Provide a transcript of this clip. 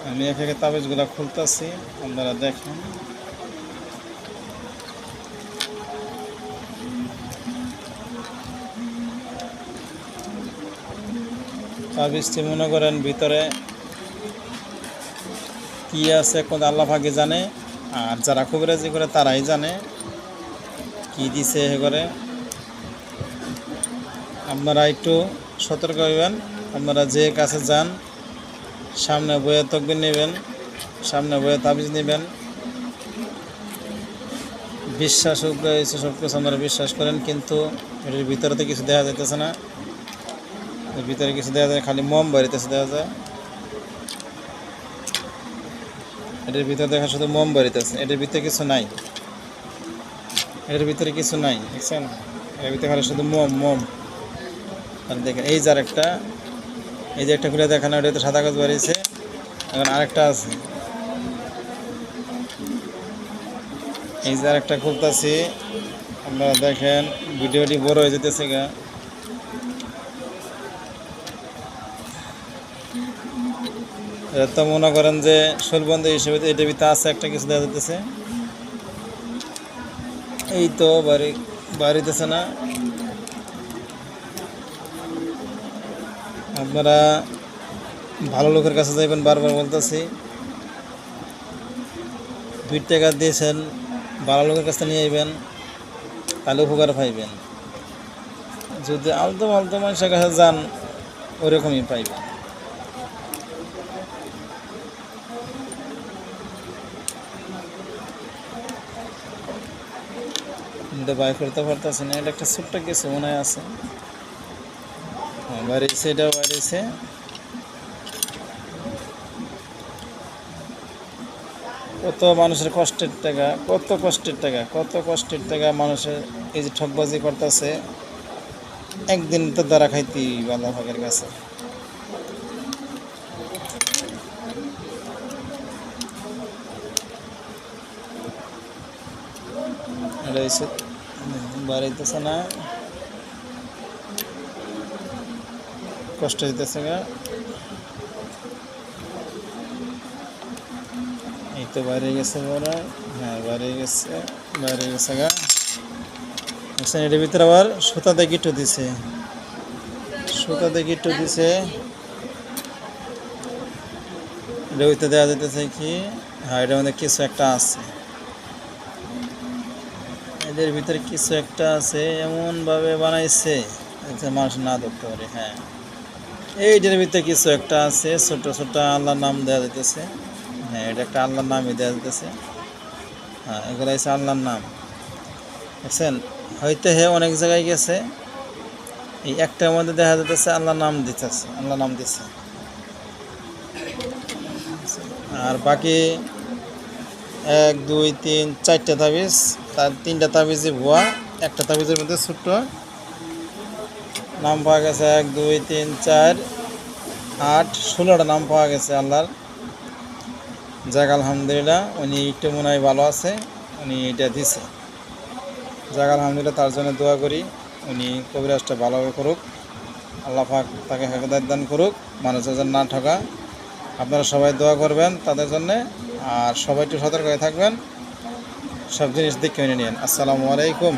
আমি একে একে তাবিজগুলো খুলতেছি, আপনারা দেখেন। তাবিজটি মনে করেন ভিতরে কি আছে কোন আল্লাহ পাকই জানে, আর যারা কবিরাজি করে তারাই জানে কি দিছে এ করে। আপনারা একটু সতর্ক হইবেন। আপনারা যে কাছে যান, সামনে বইয়ে তকবির নেবেন, সামনে বইয়ে তাবিজ নেবেন। বিশ্বাস উপরে সব কিছু আপনারা বিশ্বাস করেন, কিন্তু এর ভিতরে তো কিছু দেখা যাইতেছে না। এর ভিতরে কিছু দেখা যায়, খালি মোম বাড়িতেছে দেখা যায়। এটার ভিতরে দেখা শুধু মোম বাড়িতেছে, এটার ভিতরে কিছু নাই। এটার ভিতরে কিছু নাই, দেখছেন? এর ভিতরে খালি শুধু মোম মোম। আর দেখেন এই যে আরেকটা, এই যে একটা খুলে দেখেন, ওটা তো সাদা কাজ বাড়িয়েছে। এখন আরেকটা আছে, এই যে আরেকটা খুলতেছি, আপনারা দেখেন। ভিডিওটি বড় হয়ে যেতেছে গা। তো মনে করেন যে শৈলবন্ধু হিসেবে এটার ভিতরে আছে একটা কিছু দেখা যেতেছে। এই তো বাড়িতেছে না। আপনারা ভালো লোকের কাছে যাইবেন, বারবার বলতেছি। 2 টাকা দিয়েছেন, ভালো লোকের কাছে নিয়ে আইবেন, তাহলে উপকার পাইবেন। যদি আলতো ফালতো মানুষের কাছে যান, ওরকমই পাইবেন। এটা বাই করতে পারতেছি না। এটা একটা ছোট্ট কিছু মনে হয় আছে। বাড়িছে, এটাও বাড়িছে। কত মানুষের কষ্টের টাকা, কত কষ্টের টাকা, কত কষ্টের টাকা মানুষের এই যে ঠকবাজি করতেছে। একদিন তো দ্বারা খাইতি আল্লাহ পাকের কাছে। এটা হচ্ছে বাড়িতেছে না, কষ্ট দিতেছে গা। এই তো বাইরে গেছে বড়। হ্যাঁ, বাইরে গেছে, বাইরে গেছে গা। দেখছেন, এটার ভিতরে আবার সুতা দিয়ে গিট্টু দিছে, সুতা দিয়ে গিট্টু দিছে। এটা হইতে দেওয়া যেতেছে কি, হ্যাঁ, এটার মধ্যে কিছু একটা আছে। এদের ভিতরে কিছু একটা আছে, এমনভাবে বানাইছে যে মানুষ না ধরতে পারে। হ্যাঁ, এইটার ভিতরে কিছু একটা আছে, ছোট ছোট আল্লাহর নাম দেওয়া যেতেছে। হ্যাঁ, এটা একটা আল্লাহর নামই দেওয়া যেতেছে। হ্যাঁ, এগুলো হচ্ছে আল্লাহর নাম। দেখছেন, হয়তো অনেক জায়গায় গেছে, এই একটার মধ্যে দেখা যেতেছে আল্লাহর নাম দিতেছে, আল্লাহ নাম দিচ্ছে। আর বাকি 1 2 3 4টা তাবিজ, তার 3টা তাবিজই ভুয়া। একটা তাবিজের মধ্যে ছোট্ট নাম পাওয়া গেছে 1 2 3 4 8 16টা নাম পাওয়া গেছে আল্লাহর। যাক আলহামদুলিল্লাহ, উনি একটু মনে হয় ভালো আছে, উনি এটা দিছে। যাক আলহামদুলিল্লাহ, তার জন্য দোয়া করি, উনি কবিরাজটা ভালোভাবে করুক, আল্লাহ পাক তাকে হেদায়েত দান করুক, মানুষের যেন না ঠকা। আপনারা সবাই দোয়া করবেন তাদের জন্যে, আর সবাই একটু সতর্ক হয়ে থাকবেন, সব জিনিস দেখে নিয়ে নিন। আসসালামু আলাইকুম।